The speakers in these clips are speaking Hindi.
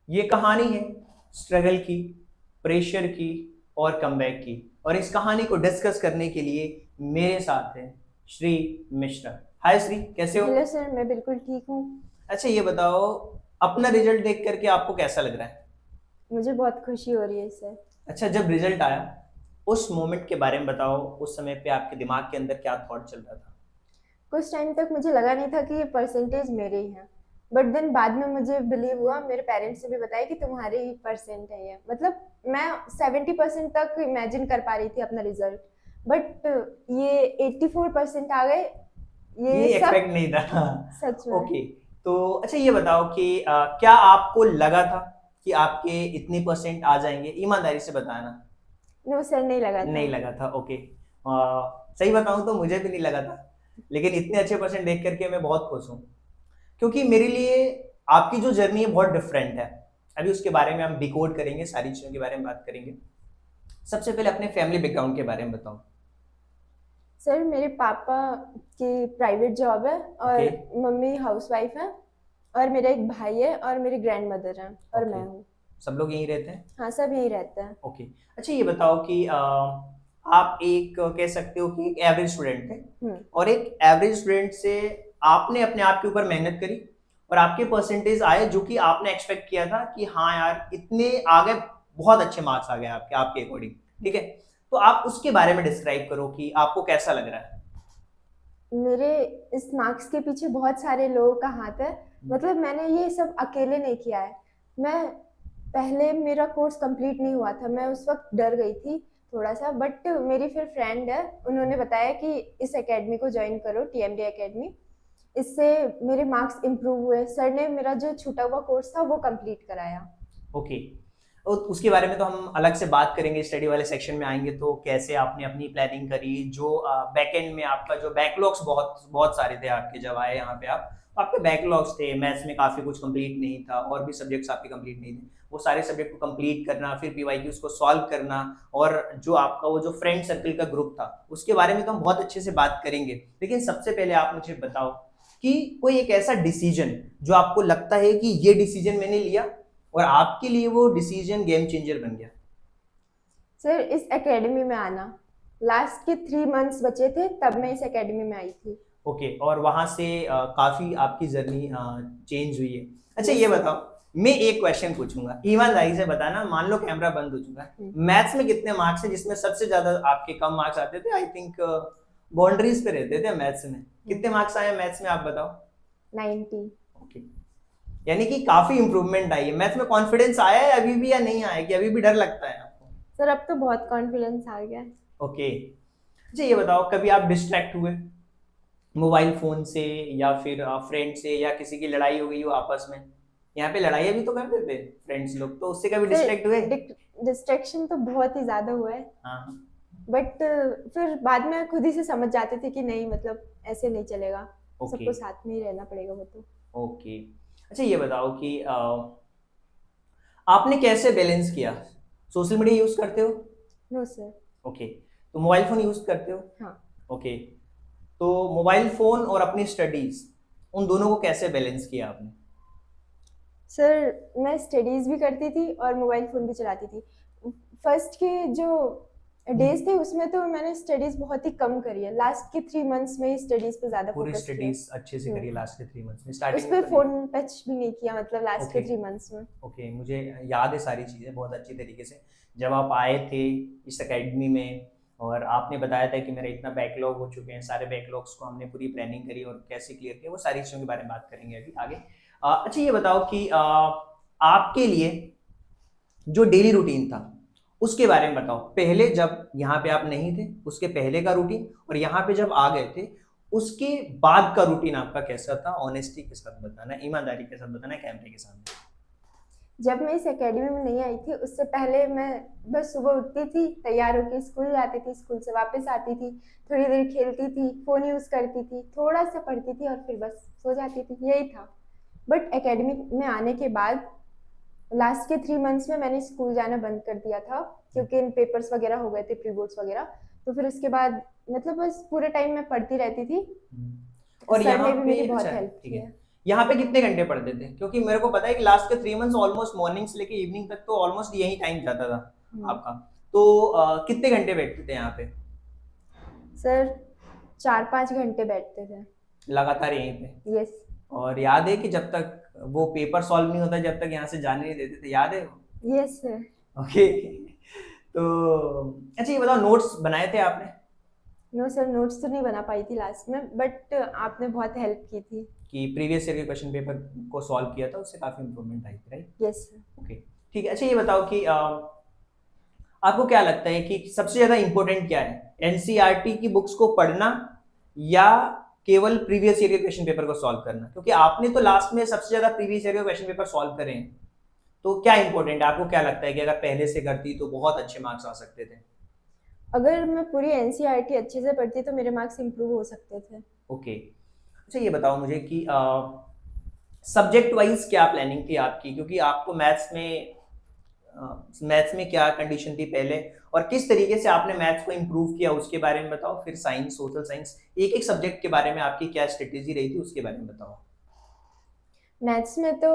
ये कहानी है स्ट्रगल की, प्रेशर की और कमबैक की। और इस कहानी को डिस्कस करने के लिए मेरे साथ है श्री मिश्रा। हाय श्री, कैसे हो? हेलो सर, मैं बिल्कुल ठीक हूँ। अच्छा ये बताओ, अपना रिजल्ट देख करके आपको कैसा लग रहा है? मुझे बहुत खुशी हो रही है सर। अच्छा, जब रिजल्ट आया उस मोमेंट के बारे में बताओ। उस समय पे आपके दिमाग के अंदर क्या थॉट चल रहा था? कुछ टाइम तक मुझे लगा नहीं था कि ये परसेंटेज मेरे ही हैं। बट देन बाद में मुझे बिलीव हुआ, मेरे पेरेंट्स ने भी बताया कि तुम्हारे ही परसेंट है ये। मतलब मैं 70% तक इमेजिन कर पा रही थी अपना रिजल्ट। बट ये 84% आ गए। ये ये सब एक्सपेक्ट नहीं था। सच में। ओके। तो अच्छा ये बताओ कि क्या आपको लगा था कि आपके इतने परसेंट आ जाएंगे? ईमानदारी से बताना। नो सर, नहीं लगा था। नहीं लगा था, ओके। सही बताऊं तो मुझे भी नहीं लगा था, लेकिन इतने अच्छे परसेंट देख करके मैं बहुत खुश हूँ। क्योंकि मेरे लिए आपकी जो जर्नी है बहुत डिफरेंट है। अभी उसके बारे में हम डिकोड करेंगे, सारी चीज़ों के बारे में बात करेंगे। सबसे पहले अपने फैमिली बैकग्राउंड के बारे में बताओ। सर, मेरे पापा की प्राइवेट जॉब है ओके। और मम्मी हाउसवाइफ है। और मेरा एक भाई है और मेरी ग्रैंड मदर है और ओके, मैं हूँ। सब लोग यहीं रहते हैं? हाँ, सब यहीं रहते हैं। ओके। अच्छा ये बताओ कि आप एक कह सकते हो कि एक एवरेज स्टूडेंट थे, हम्म। और एक एवरेज स्टूडेंट से आपने अपने आप के ऊपर मेहनत करी और आपके परसेंटेज आए जो कि आपने एक्सपेक्ट किया था कि हाँ यार इतने आ गए, बहुत अच्छे मार्क्स आ गए आपके आपके अकॉर्डिंग। ठीक है, तो आप उसके बारे में डिस्क्राइब करो कि आपको कैसा लग रहा है। मेरे इस मार्क्स के पीछे बहुत सारे लोगों का हाथ है। मतलब मैंने ये सब अकेले नहीं किया है। मैं पहले मेरा कोर्स कंप्लीट नहीं हुआ था, मैं उस वक्त डर गई थी थोड़ा सा। बट मेरी फिर फ्रेंड है, उन्होंने बताया कि इस एकेडमी को ज्वाइन करो, टीएमडी एकेडमी। इससे मेरे मार्क्स इम्प्रूव हुए। सर ने मेरा जो छूटा हुआ कोर्स था वो कंप्लीट कराया। ओके। उसके बारे में तो हम अलग से बात करेंगे, स्टडी वाले सेक्शन में आएंगे तो कैसे आपने अपनी प्लानिंग करी। जो बैकएंड में आपका जो बैकलॉग्स बहुत बहुत सारे थे आपके, जब आए यहाँ पे आप तो आपके बैकलॉग्स थे, मैथ्स में काफ़ी कुछ कंप्लीट नहीं था और भी सब्जेक्ट्स आपके कंप्लीट नहीं थे। वो सारे सब्जेक्ट को कंप्लीट करना, फिर पीवाईक्यूज को सॉल्व करना, और जो आपका वो जो फ्रेंड सर्कल का ग्रुप था उसके बारे में तो हम बहुत अच्छे से बात करेंगे। लेकिन सबसे पहले आप मुझे बताओ कि कोई एक ऐसा डिसीजन जो आपको लगता है कि ये डिसीजन मैंने लिया और आपके लिए वो डिसीजन गेम चेंजर बन गया। सर, इस एकेडमी में आना, लास्ट के 3 मंथ्स बचे थे तब मैं इस एकेडमी में आई थी। ओके, और वहां से काफी आपकी जर्नी चेंज हुई है। अच्छा यस ये सर। बताओ, मैं एक क्वेश्चन पूछूंगा, ईमानदारी से बताना। मान लो कैमरा बंद हो चुका है, मैथ्स में कितने मार्क्स हैं जिसमें सबसे ज्यादा आपके कम मार्क्स आते थे? आई थिंक बाउंड्रीज पे रहते थे मैथ्स में। कितने मार्क्स आए मैथ्स में, आप बताओ। 90। ओके, यानी कि काफी इंप्रूवमेंट आई है मैथ्स में। कॉन्फिडेंस आया है अभी भी या नहीं आया, कि अभी भी डर लगता है आपको? सर, अब तो बहुत कॉन्फिडेंस आ गया है। ओके। अच्छा ये बताओ, कभी आप डिस्ट्रैक्ट हुए मोबाइल फोन से, या फिर फ्रेंड से, या किसी की लड़ाई हो गई हो आपस में? यहाँ पे लड़ाइयाँ भी तो करते थे फ्रेंड्स लोग, तो उससे कभी सर, डिस्ट्रैक्ट हुए? डिस्ट्रैक्शन तो बहुत ही ज्यादा हुआ है। हाँ। बट फिर बाद में खुद ही से समझ जाते थे कि नहीं, मतलब ऐसे नहीं चलेगा। ओके। सबको साथ में ही रहना पड़ेगा वो तो। ओके। अच्छा ये बताओ कि आपने कैसे बैलेंस किया? सोशल मीडिया यूज करते हो? No sir. ओके। तो मोबाइल फोन यूज करते हो? हाँ ओके। तो मोबाइल फोन और अपनी स्टडीज, उन दोनों को कैसे बैलेंस किया आपने? सर, मैं स्टडीज भी करती थी और मोबाइल फोन भी चलाती थी। फर्स्ट के जो डेज थे उसमें तो मैंने स्टडीज बहुत ही कम करी है। लास्ट के 3 मंथ्स में ही स्टडीज पे ज्यादा पूरी फोकस किया है। स्टडीज अच्छे से हम्म। करी लास्ट के 3 मंथ्स में, उस स्टार्टिंग में पे तो नहीं? फोन टच भी नहीं किया, मतलब लास्ट के ओके। 3 मंथ्स में। ओके, मुझे याद है सारी चीज़ें बहुत अच्छी तरीके से। जब आप आए थे इस एकेडमी में और आपने बताया था कि मेरा इतना बैकलॉग हो चुके हैं, सारे बैकलॉग्स को हमने पूरी प्लानिंग करी और कैसे क्लियर किया, वो सारी चीज़ों के बारे में बात करेंगे अभी आगे। अच्छा ये बताओ कि आपके लिए जो डेली रूटीन था उसके बारे में बताओ। पहले जब यहाँ पे आप नहीं थे उसके पहले का रूटीन, और यहाँ पे जब आ गए थे उसके बाद का रूटीन आपका कैसा था? ऑनेस्टी के साथ बताना, ईमानदारी के साथ बताना, कैमरे के सामने। जब मैं इस एकेडमी में नहीं आई थी उससे पहले मैं बस सुबह उठती थी, तैयार होकर स्कूल जाती थी, स्कूल से वापस आती थी, थोड़ी देर खेलती थी, फोन यूज करती थी, थोड़ा सा पढ़ती थी और फिर बस सो जाती थी, यही था। बट एकेडमी में आने के बाद लास्ट के 3 मंथ्स में मैंने स्कूल जाना बंद कर दिया था, क्योंकि इन पेपर्स वगैरह हो गए थे, प्री बोर्ड्स वगैरह। तो फिर उसके बाद मतलब बस पूरे टाइम मैं पढ़ती रहती थी। और सर यहाँ ने भी पे मेरी अच्छा बहुत हेल्प ठीक की है, है। यहाँ पे कितने घंटे पढ़ते थे? क्योंकि मेरे को पता है कि लास्ट के 3 मंथ्स ऑलमोस्ट मॉर्निंग से लेके इवनिंग तक तो ऑलमोस्ट यही टाइम जाता था आपका। तो कितने घंटे बैठते थे यहाँ पे? सर 4-5 घंटे बैठते थे। लगातार यहीं पे? यस। और याद है कि जब तक वो पेपर सॉल्व नहीं होता, जब तक यहाँ से जाने नहीं देते थे, याद है? Yes sir. ओके। तो अच्छा ये बताओ, नोट्स बनाए थे आपने? नो सर, नोट्स तो नहीं बना पाई थी लास्ट में, बट आपने बहुत हेल्प की थी। कि प्रीवियस ईयर के क्वेश्चन पेपर को सॉल्व किया था, उससे काफी इंप्रूवमेंट आई थी, राइट? Yes sir. ओके, ठीक है। अच्छा ये बताओ कि आपको क्या लगता है कि सबसे ज्यादा इंपॉर्टेंट क्या है, एनसीईआरटी की बुक्स को पढ़ना या केवल प्रीवियस ईयर के क्वेश्चन पेपर को सॉल्व करना? क्योंकि आपने तो लास्ट में सबसे ज्यादा प्रीवियस ईयर के क्वेश्चन पेपर सॉल्व करे हैं, तो क्या इंपॉर्टेंट है? आपको क्या लगता है कि अगर पहले से करती तो बहुत अच्छे मार्क्स आ सकते थे? अगर मैं पूरी एनसीईआरटी अच्छे से पढ़ती तो मेरे मार्क्स इंप्रूव हो सकते थे। ओके। अच्छा ये बताओ मुझे कि सब्जेक्ट वाइज क्या प्लानिंग थी आपकी? क्योंकि आपको मैथ्स में क्या कंडीशन थी पहले, और किस तरीके से आपने मैथ्स को इम्प्रूव किया उसके बारे में बताओ। फिर साइंस, सोशल साइंस, एक एक सब्जेक्ट के बारे में आपकी क्या स्ट्रेटेजी रही थी उसके बारे में बताओ। मैथ्स में तो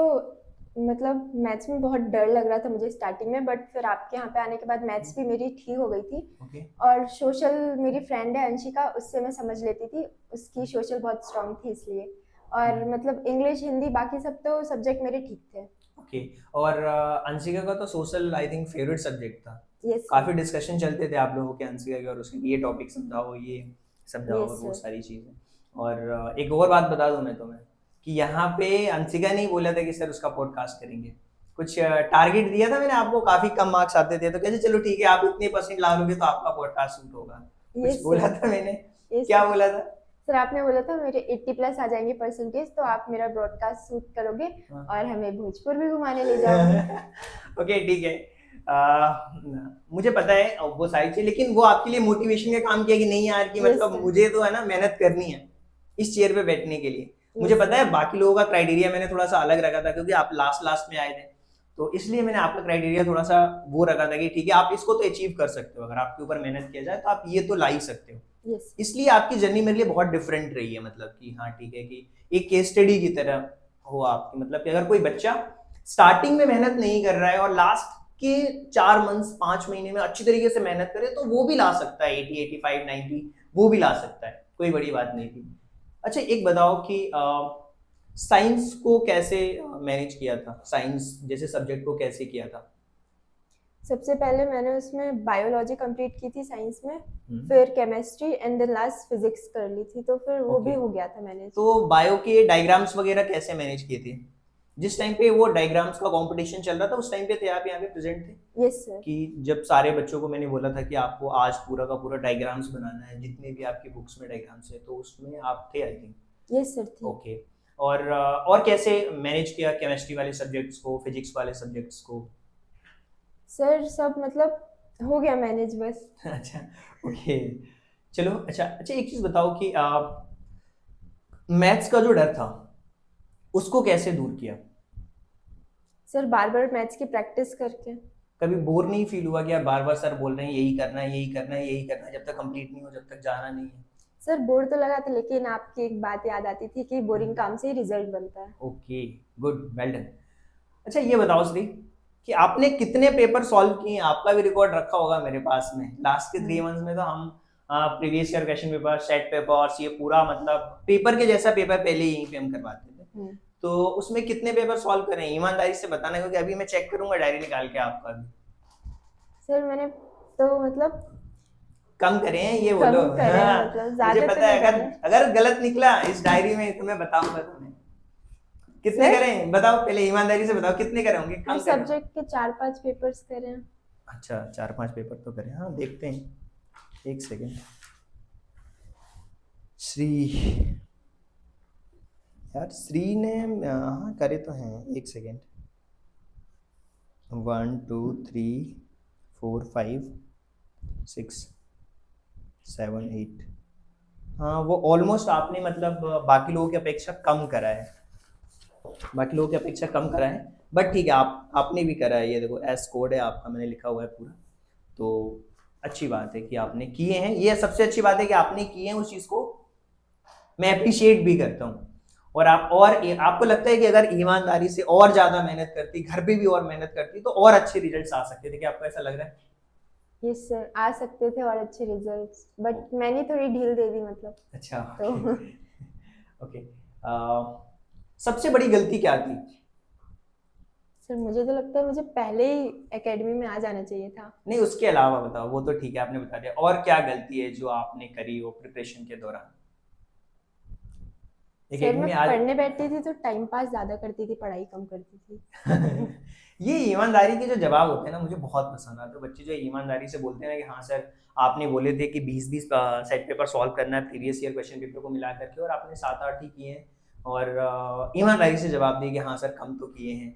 मतलब मैथ्स में बहुत डर लग रहा था मुझे स्टार्टिंग में, बट फिर आपके यहाँ पे आने के बाद मैथ्स भी मेरी ठीक हो गई थी। ओके। और सोशल, मेरी फ्रेंड है अंशिका, उससे मैं समझ लेती थी, उसकी सोशल बहुत स्ट्रांग थी इसलिए। और मतलब इंग्लिश, हिंदी, बाकी सब तो सब्जेक्ट मेरे ठीक थे। ओके। और अंशिका का तो social I think favourite subject था। यस। काफी डिस्कशन चलते थे आप लोगों के अंशिका के और उसके, ये टॉपिक समझाओ, ये समझाओ, Yes, और वो sir. सारी चीजें। और एक और बात बता दूं मैं तुम्हें कि यहाँ पे अंशिका ने ही बोला था कि सर उसका पॉडकास्ट करेंगे। कुछ टारगेट दिया था मैंने आपको, काफी कम मार्क्स आते थे, तो कैसे चलो ठीक है आप इतने परसेंट ला लोगे तो आपका पॉडकास्ट शूट होगा। कुछ Yes, बोला sir. था मैंने? Yes, क्या sir. बोला था? सर आपने बोला था मेरे 80+ आ जाएंगे परसेंटेज तो आप मेरा ब्रॉडकास्ट शूट करोगे हाँ। और हमें भोजपुर भी घुमाने ले जाओगे। ओके ठीक है। मुझे पता है वो सारी चीज, लेकिन वो आपके लिए मोटिवेशन का काम किया कि नहीं यार कि Yes, मतलब sir. मुझे तो है ना मेहनत करनी है इस चेयर पे बैठने के लिए। Yes, मुझे sir. पता है बाकी लोगों का क्राइटेरिया मैंने थोड़ा सा अलग रखा था, क्योंकि आप लास्ट लास्ट में आए थे, तो इसलिए मैंने आपका क्राइटेरिया थोड़ा सा वो रखा था कि ठीक है आप इसको तो अचीव कर सकते हो, अगर आपके ऊपर मेहनत किया जाए तो आप ये तो ला ही सकते हो। Yes. इसलिए आपकी जर्नी मेरे लिए बहुत डिफरेंट रही है, मतलब कि हाँ ठीक है कि एक केस स्टडी की तरह हो आपकी। मतलब कि अगर कोई बच्चा स्टार्टिंग में मेहनत नहीं कर रहा है और लास्ट के 4 मंथ्स 5 महीने में अच्छी तरीके से मेहनत करे तो वो भी ला सकता है 80, 85, 90, वो भी ला सकता है, कोई बड़ी बात नहीं थी। अच्छा एक बताओ कि साइंस को कैसे मैनेज किया था, साइंस जैसे सब्जेक्ट को कैसे किया था? सबसे पहले मैंने उसमें बायोलॉजी कंप्लीट की थी साइंस में, फिर chemistry and then last physics कर ली थी, तो फिर वो भी हो गया था मैनेज। तो बायो के डायग्राम्स वगैरह कैसे मैनेज किए थे? जिस टाइम पे वो डायग्राम्स का कंपटीशन चल रहा था उस टाइम पे थे आप यहाँ पे प्रेजेंट थे? Yes sir. कि जब सारे बच्चों को मैंने बोला था कि आपको आज पूरा का पूरा डायग्राम्स बनाना है, जितने भी आपकी बुक्स में डायग्राम्स है, तो उसमें आप थे आई थिंक? यस सर थे। ओके। और कैसे मैनेज किया केमिस्ट्री वाले सब्जेक्ट्स को, फिजिक्स वाले सब्जेक्ट्स को? सर सब मतलब हो गया मैनेज बस। अच्छा ओके चलो। अच्छा एक चीज बताओ कि मैथ्स का जो डर था उसको कैसे दूर किया? सर बार बार मैथ्स की प्रैक्टिस करके। कभी बोर नहीं फील हुआ कि यार बार बार सर बोल रहे हैं यही करना है, यही करना है, यही करना है, जब तक कंप्लीट नहीं हो जब तक जाना नहीं है? सर बोर तो लगा था, लेकिन आपकी एक बात याद आती थी कि बोरिंग काम से ही रिजल्ट बनता है। Okay good, well done. अच्छा ये बताओ श्री कि आपने कितने पेपर सॉल्व किए? आपका भी रिकॉर्ड रखा होगा मेरे पास में। लास्ट के 3 मंथ्स में तो हम previous year question paper, set papers, ये पूरा मतलब पेपर के जैसा पेपर पहले यहीं पे हम करवाते थे। तो उसमें कितने पेपर सॉल्व करें ईमानदारी से बताना, क्योंकि अभी मैं चेक करूंगा डायरी निकाल के आपका भी। सर मैंने तो मतलब कम करें ये बोलो। कम करें, हाँ, मतलब मुझे ज्यादा पता तो है नहीं करें। अगर गलत निकला इस डायरी में तो मैं बताऊंगा तुम्हें। कितने सर? करें बताओ, पहले ईमानदारी से बताओ कितने करे होंगे? कम करें? सब्जेक्ट के 4-5 पेपर्स करें। अच्छा 4-5 पेपर तो करें, हाँ देखते हैं, एक सेकेंड। श्री यार श्री ने हाँ करे तो हैं, एक सेकेंड। 1 2 3 4 5 6 7 8, हाँ वो ऑलमोस्ट आपने मतलब बाकी लोगों की अपेक्षा कम करा है, बाकी लोगों की अपेक्षा कम करा है, बट ठीक है आपने भी करा है। ये देखो एस कोड है आपका, मैंने लिखा हुआ है पूरा, तो अच्छी बात है कि आपने किए हैं। ये सबसे अच्छी बात है कि आपने किए हैं, उस चीज़ को मैं अप्रिशिएट भी करता हूँ। आपको लगता है कि अगर ईमानदारी से और ज्यादा मेहनत करती, घर पे भी और मेहनत करती, तो और अच्छे रिजल्ट्स आ सकते थे, क्या आपको ऐसा लग रहा है? यस सर, आ सकते थे और अच्छे रिजल्ट्स, बट मैंने थोड़ी ढील दे दी मतलब। अच्छा, तो ओके। सबसे बड़ी गलती क्या थी? सर मुझे तो लगता है मुझे पहले ही एकेडमी में आ जाना चाहिए था। नहीं, उसके अलावा बताओ, वो तो ठीक है आपने बता दिया, और क्या गलती है जो आपने करी वो प्रिपरेशन के दौरान? सर एकेडमी मैं में आज पढ़ने बैठती थी तो टाइम पास ज्यादा करती थी, पढ़ाई कम करती थी। ये ईमानदारी के जो जवाब होते हैं ना, मुझे बहुत पसंद आते हैं। बच्चे जो ईमानदारी से बोलते हैं ना कि हाँ सर, आपने बोले थे कि 20-20 सेट पेपर सॉल्व करना है प्रीवियस ईयर क्वेश्चन पेपर को मिला करके, और आपने 7-8 ही किए हैं, और ईमानदारी से जवाब दिए कि हाँ सर कम तो किए हैं,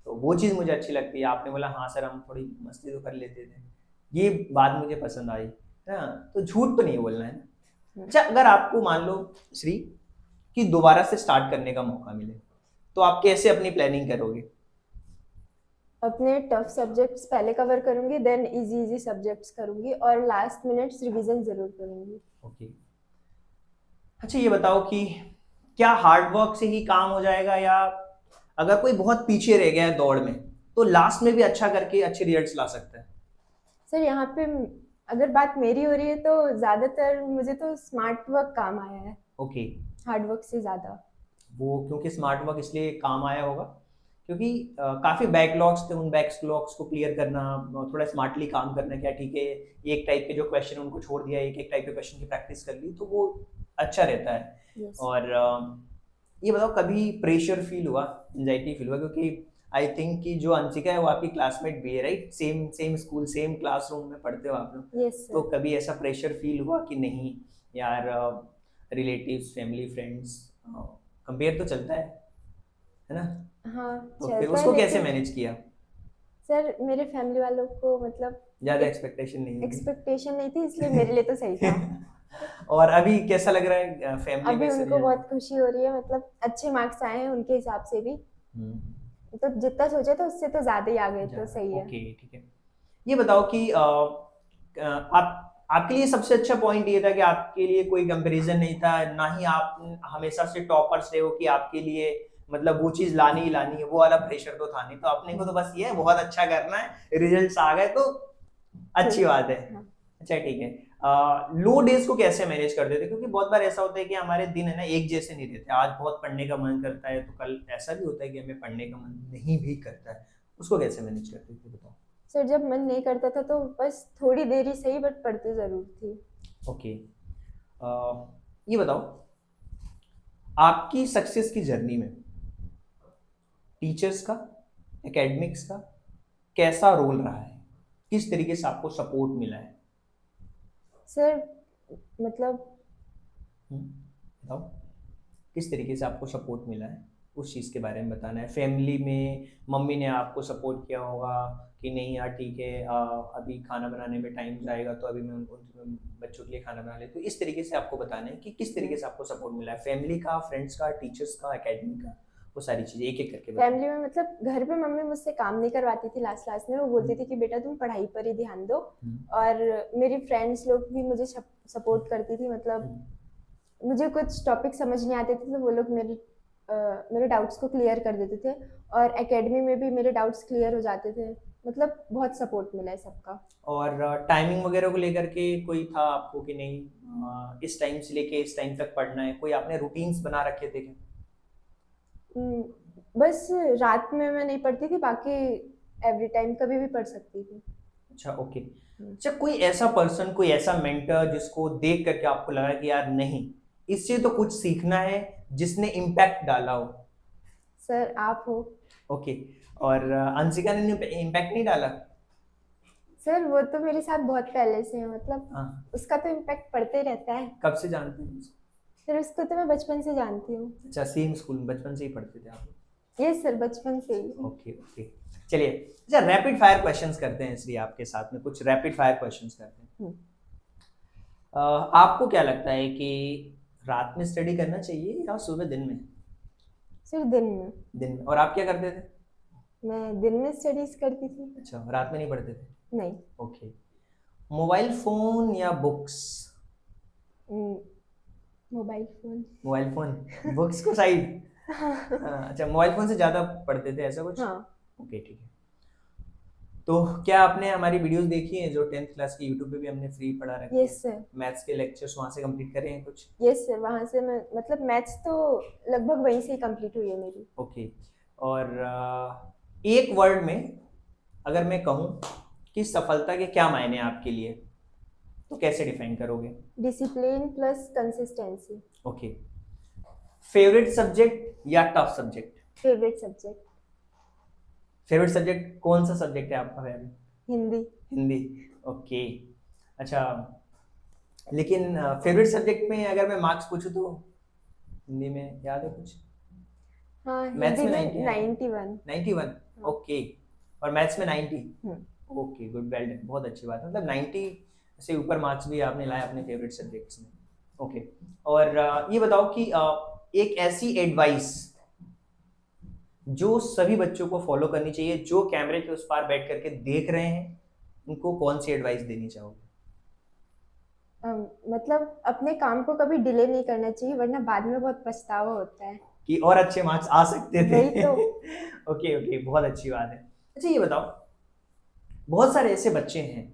तो वो चीज़ मुझे अच्छी लगती है। आपने बोला हाँ सर, हम थोड़ी मस्ती तो कर लेते थे, ये बात मुझे पसंद आई है ना। तो झूठ तो नहीं बोलना है ना। अच्छा, अगर आपको मान लो श्री कि दोबारा से स्टार्ट करने का मौका मिले, तो आप कैसे अपनी प्लानिंग करोगे? अपने टफ सब्जेक्ट्स पहले कवर करूंगी, देन इजी इजी सब्जेक्ट्स करूंगी और लास्ट मिनट्स रिवीजन जरूर करूंगी। ओके। अच्छा, ये बताओ कि क्या हार्ड वर्क से ही काम हो जाएगा, या अगर कोई बहुत पीछे रह गया है दौड़ में, तो लास्ट में भी अच्छा करके अच्छे रिजल्ट्स ला सकता है? सर यहाँ पे अगर बात मेरी हो रही है तो ज्यादातर मुझे तो स्मार्ट वर्क काम आया है, ओके। हार्ड वर्क से ज्यादा। वो क्योंकि स्मार्ट वर्क इसलिए काम आया होगा क्योंकि काफी बैकलॉग्स थे, उन बैकलॉग्स को क्लियर करना, थोड़ा स्मार्टली काम करना, क्या ठीक है, एक टाइप के जो क्वेश्चन उनको छोड़ दिया, एक एक टाइप के क्वेश्चन की प्रैक्टिस कर ली, तो वो अच्छा रहता है। यस। और ये बताओ, कभी प्रेशर फील हुआ, एंजाइटी फील हुआ, क्योंकि आई थिंक कि जो अंशिका है वो आपकी क्लासमेट भी है, right? Same same school, same classroom में पढ़ते हो आप लोग, यस तो सर। कभी ऐसा प्रेशर फील हुआ कि नहीं यार, रिलेटिव्स, फैमिली, फ्रेंड्स, कंपेयर तो चलता है ना? हाँ तो फिर चलता है, उसको कैसे लेकिन मैनेज किया? सर मेरे फैमिली वालों को मतलब ज्यादा एक एक्सपेक्टेशन नहीं एक्सपेक्टेशन नहीं थी, इसलिए मेरे लिए तो सही था। थी? और अभी कैसा लग रहा है फैमिली में अभी से उनको रिजल्ट? बहुत खुशी हो रही है, मतलब अच्छे मार्क्स आए हैं उनके हिसाब से भी, तो जितना सोचा था उससे तो ज्यादा ही आ गए, तो सही है। ओके, ठीक है। ये बताओ कि आप आपके लिए सबसे अच्छा पॉइंट ये था कि आपके लिए कोई कंपैरिजन नहीं था, ना ही आप हमेशा से टॉपर्स रहे हो कि आपके लिए मतलब वो चीज लानी ही लानी है, वो वाला प्रेशर तो था नहीं, तो अपने को तो बस ये है बहुत अच्छा करना है, रिजल्ट्स आ गए तो अच्छी ठीक। बात है। हाँ अच्छा, ठीक है। लो डेज को कैसे मैनेज करते थे, क्योंकि बहुत बार ऐसा होता है कि हमारे दिन है ना एक जैसे नहीं रहते, आज बहुत पढ़ने का मन करता है तो कल ऐसा भी होता है कि हमें पढ़ने का मन नहीं भी करता है, उसको कैसे मैनेज करते थे, बताओ? सर, जब मन नहीं करता था तो बस थोड़ी देर ही सही, बट पढ़ती जरूर थी। ओके। ये बताओ, आपकी सक्सेस की जर्नी में टीचर्स का, एकेडमिक्स का कैसा रोल रहा है, किस तरीके से आपको सपोर्ट मिला है? सर मतलब बताओ, किस तरीके से आपको सपोर्ट मिला है, उस चीज़ के बारे में बताना है। फैमिली में मम्मी ने आपको सपोर्ट किया होगा कि नहीं यार ठीक है, अभी खाना बनाने में टाइम जाएगा तो अभी मैं उन बच्चों के लिए खाना बना लेती हूँ, इस तरीके से आपको बताना है कि किस तरीके से आपको सपोर्ट मिला है, फैमिली का, फ्रेंड्स का, टीचर्स का, एकेडमी का, वो सारी चीज़ें एक एक करके बताओ। फैमिली में मतलब घर पे मम्मी मुझसे काम नहीं करवाती थी, लास्ट लास्ट में वो बोलती थी कि बेटा तुम पढ़ाई पर ही ध्यान दो। और मेरी फ्रेंड्स लोग भी मुझे सपोर्ट करती थी, मतलब मुझे कुछ टॉपिक समझ नहीं आते थे तो वो लोग मेरे डाउट्स को क्लियर कर देते थे, और एकेडमी में भी मेरे डाउट्स क्लियर हो जाते थे, मतलब बहुत सपोर्ट मिला है सबका। और टाइमिंग वगैरह को लेकर के कोई था आपको कि नहीं, इस टाइम से लेके इस टाइम तक पढ़ना है, कोई आपने रूटीन्स बना रखे थे क्या? बस रात में मैं नहीं पढ़ती थी, बाकी एवरी टाइम कभी भी पढ़ सकती थी। अच्छा, ओके। हम्म। अच्छा, कोई ऐसा पर्सन, कोई ऐसा मेंटर जिसको देख करके आपको लगा कि यार नहीं, इससे तो कुछ सीखना है, जिसने इम्पैक्ट डाला हो? सर आप हो। ओके। और अंशिका ने इम्पैक्ट नहीं डाला? सर वो तो मेरे साथ बहुत पहले से है, मतलब हाँ। उसका तो इम्पैक्ट पड़ते ही रहता है। कब से जानते हैं उसको? सर उसको तो मैं बचपन से जानती हूँ। अच्छा, सेम स्कूल में बचपन से ही पढ़ते थे आप? ये सर बचपन से ही। Okay, okay. चलिए, अच्छा, रैपिड फायर क्वेश्चंस करते हैं इसलिए आपके साथ में कुछ रैपिड फायर क्वेश्चंस करते हैं। आपको क्या लगता है कि रात में स्टडी करना चाहिए या सुबह, दिन में? सिर्फ दिन में। दिन में। और आप क्या करते थे? मैं दिन में स्टडीज करती थी। अच्छा, रात में नहीं पढ़ते थे? नहीं। ओके। मोबाइल फोन या बुक्स? Mobile phone. बुक्स को साइड। अच्छा, मोबाइल फोन से ज्यादा पढ़ते थे ऐसा कुछ? हाँ। ओके, ठीक है। तो क्या आपने हमारी वीडियोस देखी हैं जो 10th क्लास की? यूट्यूब पे भी हमने फ्री पढ़ा रखी है। Yes sir. मैथ्स के लेक्चर्स वहाँ से कंप्लीट करे हैं कुछ? यस सर, वहाँ से मैं मतलब मैथ्स तो लगभग वहीं से ही कंप्लीट हुई है मेरी। ओके। और एक वर्ड में अगर मैं कहूँ कि सफलता के क्या मायने हैं आपके लिए, तो कैसे डिफाइन करोगे? Discipline plus consistency. Okay. Favourite subject या tough subject? Favourite subject favourite subject कौन सा सब्जेक्ट है आपका फेवरेट? हिंदी। हिंदी। ओके। अच्छा, लेकिन फेवरेट सब्जेक्ट में अगर मैं मार्क्स पूछूं तो हिंदी में याद है कुछ? हाँ, मैथ्स हिंदी में में 90 आए? 91। 91। हाँ। ओके। और मैथ्स में 90? हम्म। ओके, गुड, वेल डन, बहुत अच्छी बात है। मतलब 90 से ऊपर मार्क्स भी आपने लाए अपने फेवरेट सब्जेक्ट्स में। ओके। और ये बताओ कि एक ऐसी एडवाइस जो सभी बच्चों को फॉलो करनी चाहिए, जो कैमरे के उस पार बैठ करके देख रहे हैं, उनको कौन सी एडवाइस देनी चाहोगे? मतलब अपने काम को कभी डिले नहीं करना चाहिए, वरना बाद में बहुत पछतावा होता है। कि और अच्छे मार्क्स आ सकते थे। वही तो। ओके ओके, बहुत अच्छी बात है। अच्छा, ये बताओ, बहुत सारे ऐसे बच्चे हैं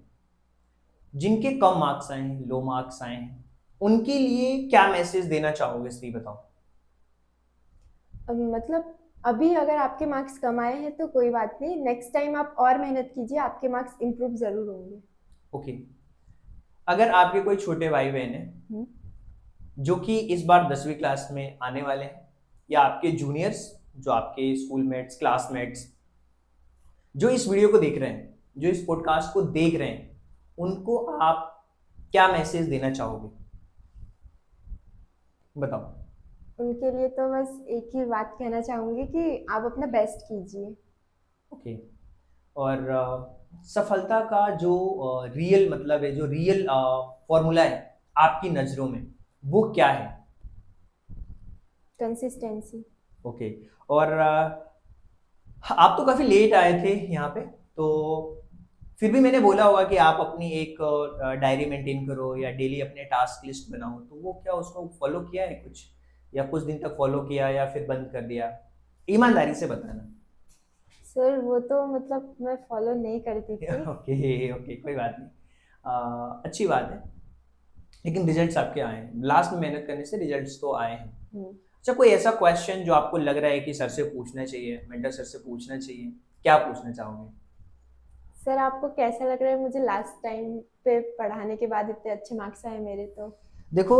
जिनके कम मार्क्स आए हैं, लो मार्क्स आए हैं, उनके लिए क्या मैसेज देना चाहोगे श्री? बताओ। मतलब अभी अगर आपके मार्क्स कम आए हैं तो कोई बात नहीं, नेक्स्ट टाइम आप और मेहनत कीजिए, आपके मार्क्स इम्प्रूव जरूर होंगे। ओके। अगर आपके कोई छोटे भाई बहन है जो कि इस बार 10वीं क्लास में आने वाले हैं, या आपके जूनियर्स जो आपके स्कूलमेट्स, क्लासमेट्स जो इस वीडियो को देख रहे हैं, जो इस पॉडकास्ट को देख रहे हैं, उनको आप क्या मैसेज देना चाहोगे? बताओ। उनके लिए तो बस एक ही बात कहना चाहूंगी कि आप अपना बेस्ट कीजिए। ओके। और सफलता का जो रियल मतलब है, जो रियल फॉर्मूला है आपकी नजरों में, वो क्या है? कंसिस्टेंसी। ओके। और आप तो काफी लेट आए थे यहाँ पे, तो फिर भी मैंने बोला होगा कि आप अपनी एक डायरी मेंटेन करो या डेली अपने टास्क लिस्ट बनाओ, तो वो क्या उसको फॉलो किया है कुछ, या कुछ दिन तक फॉलो किया या फिर बंद कर दिया? ईमानदारी से बताना। सर वो तो मतलब मैं फॉलो नहीं करती थी। ओके ओके, कोई बात नहीं। अच्छी बात है, लेकिन रिजल्ट्स आपके आए हैं, लास्ट में मेहनत करने से रिजल्ट्स तो आए हैं। अच्छा, कोई ऐसा क्वेश्चन जो आपको लग रहा है कि सर से पूछना चाहिए, मेंटर सर से पूछना चाहिए, क्या पूछना चाहोगे? सर आपको कैसा लग रहा है मुझे लास्ट टाइम पे पढ़ाने के बाद इतने अच्छे मार्क्स आए मेरे? तो देखो,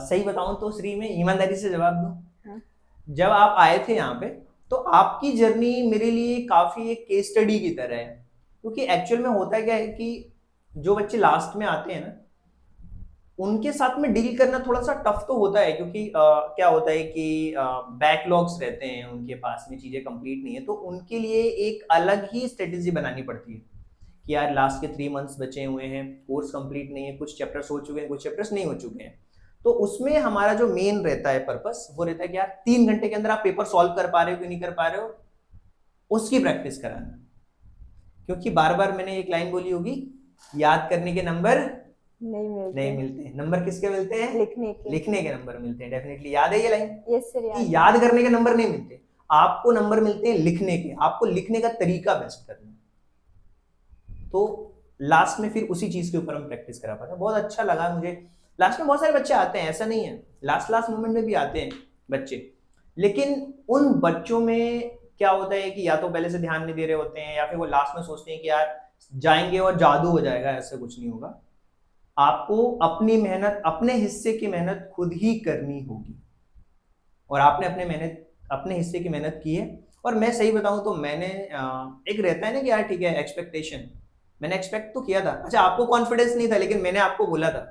सही बताऊं तो श्री, में ईमानदारी से जवाब दूं, हाँ। जब आप आए थे यहाँ पे तो आपकी जर्नी मेरे लिए काफी एक केस स्टडी की तरह है, क्योंकि एक्चुअल में होता क्या है कि जो बच्चे लास्ट में आते हैं ना, उनके साथ में डील करना थोड़ा सा टफ तो होता है, क्योंकि क्या होता है कि बैकलॉग्स रहते हैं उनके पास में, चीजें कंप्लीट नहीं है, तो उनके लिए एक अलग ही स्ट्रेटेजी बनानी पड़ती है कि यार लास्ट के 3 मंथ्स बचे हुए हैं, कोर्स कंप्लीट नहीं है, कुछ चैप्टर्स हो चुके हैं, कुछ चैप्टर्स नहीं हो चुके हैं। तो उसमें हमारा जो मेन रहता है पर्पस, वो रहता है कि यार 3 घंटे के अंदर आप पेपर सॉल्व कर पा रहे हो कि नहीं कर पा रहे हो, उसकी प्रैक्टिस कराना। क्योंकि बार बार मैंने एक लाइन बोली होगी, याद करने के नंबर नहीं मिलते, नंबर किसके मिलते हैं? लिखने के नंबर मिलते हैं। डेफिनेटली याद है ये लाइन? यस सर, कि याद करने के नंबर नहीं मिलते, आपको नंबर मिलते हैं लिखने के, आपको लिखने का तरीका बेस्ट करना। तो लास्ट में फिर उसी चीज के ऊपर हम प्रैक्टिस करा पाते हैं। बहुत अच्छा लगा मुझे। लास्ट में बहुत सारे बच्चे आते हैं, ऐसा नहीं है, लास्ट मोमेंट में भी आते हैं बच्चे, लेकिन उन बच्चों में क्या होता है कि या तो पहले से ध्यान नहीं दे रहे होते हैं, या फिर वो लास्ट में सोचते हैं कि यार जाएंगे और जादू हो जाएगा। ऐसा कुछ नहीं होगा, आपको अपनी मेहनत, अपने हिस्से की मेहनत खुद ही करनी होगी, और आपने अपने हिस्से की मेहनत की है। और मैं सही बताऊं तो मैंने एक रहता है ना कि यार ठीक है, एक्सपेक्टेशन, मैंने एक्सपेक्ट तो किया था। अच्छा, आपको कॉन्फिडेंस नहीं था, लेकिन मैंने आपको बोला था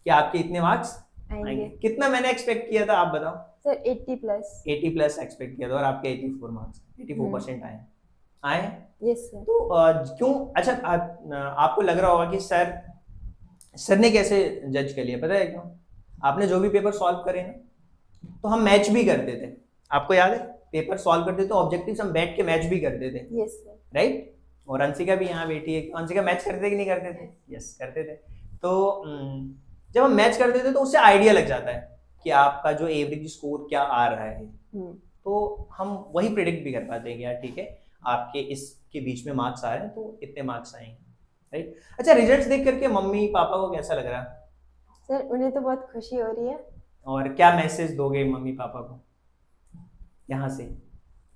कि आपके इतने मार्क्स आएंगे। कितना मैंने एक्सपेक्ट किया था, आप बताओ? सर 80 प्लस एक्सपेक्ट किया था, और आपके 84 मार्क्स, 84% आए। Yes sir. तो क्यों? अच्छा, आपको लग रहा होगा कि सर ने कैसे जज कर लिया, पता है क्यों? आपने जो भी पेपर सॉल्व करे ना, तो हम मैच भी करते थे, आपको याद है? पेपर सॉल्व करते थे, ऑब्जेक्टिव्स हम बैठ के मैच भी करते थे। Yes sir. राइट? और अंशिका भी यहाँ बैठी है, अंशिका मैच करते थे कि नहीं करते थे? यस, करते थे। तो जब हम मैच करते थे तो उससे आइडिया लग जाता है कि आपका जो एवरेज स्कोर क्या आ रहा है, हम्म, तो हम वही प्रिडिक्ट भी कर पाते हैं कि यार ठीक है आपके इसके बीच में मार्क्स आ रहे हैं तो इतने मार्क्स आएंगे, राइट। अच्छा, रिजल्ट्स देख करके मम्मी पापा को कैसा लग रहा है, सर उन्हें तो बहुत खुशी हो रही है। और क्या मैसेज दोगे मम्मी पापा को यहाँ से,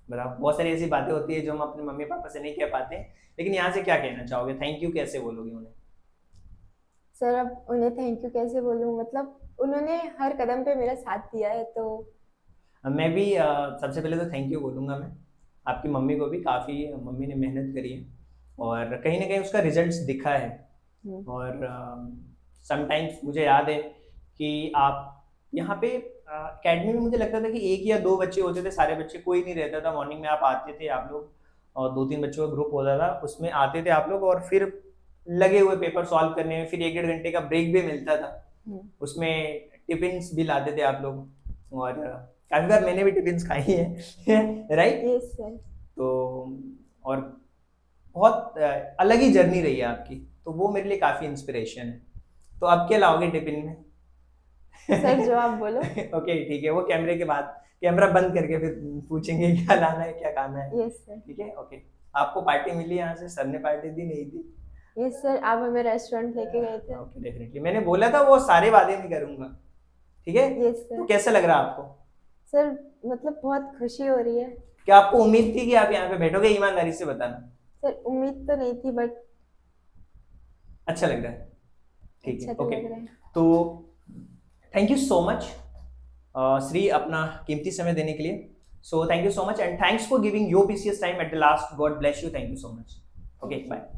बताओ। बहुत सारी ऐसी बातें होती है जो हम अपने मम्मी पापा से नहीं कह पाते, लेकिन यहाँ से क्या कहना चाहोगे, थैंक यू कैसे बोलोगे उन्हें? सर अब उन्हें थैंक यू कैसे बोलूं, मतलब उन्होंने हर कदम पे मेरा साथ दिया है तो। मैं भी सबसे पहले तो थैंक यू बोलूँगा मैं आपकी मम्मी को भी, काफ़ी मम्मी ने मेहनत करी है और कहीं ना कहीं उसका रिजल्ट्स दिखा है। हम्म, और समटाइम्स मुझे याद है कि आप यहाँ पे अकेडमी में मुझे लगता था कि एक या दो बच्चे होते थे, सारे बच्चे कोई नहीं रहता था। मॉर्निंग में आप आते थे आप लोग और दो तीन बच्चों का ग्रुप होता था, उसमें आते थे आप लोग और फिर लगे हुए पेपर सॉल्व करने में, फिर एक डेढ़ घंटे का ब्रेक भी मिलता था, हम्म, उसमें टिफिन्स भी लाते थे आप लोग और काफ़ी बार मैंने भी टिफिन्स खाई है राइट। Yes sir. तो और बहुत अलग ही जर्नी रही है आपकी, तो वो मेरे लिए काफ़ी इंस्पिरेशन है। तो अब क्या लाओगे टिफिन में? सर जो आप बोलो। ओके ठीक है, वो कैमरे के बाद कैमरा बंद करके फिर पूछेंगे क्या लाना है क्या खाना है। Yes sir. ठीक है ओके। आपको पार्टी मिली यहाँ से, सर ने पार्टी दी नहीं दी? यस सर, आप हमें रेस्टोरेंट लेके गए थे। ओके डेफिनेटली, मैंने बोला था वो सारे वादे नहीं करूंगा, ठीक है। यस तो सर। कैसा लग रहा है आपको? सर मतलब बहुत खुशी हो रही है। क्या आपको उम्मीद थी कि आप यहाँ पे बैठोगे? ईमानदारी से बताना। सर उम्मीद तो नहीं थी बट अच्छा लग रहा है, ठीक अच्छा है तो ओके। लग रहा है। तो thank you so much Shri अपना कीमती समय देने के लिए। So thank you so much and thanks for giving your precious time at the last. God bless you, thank you so much. Okay bye.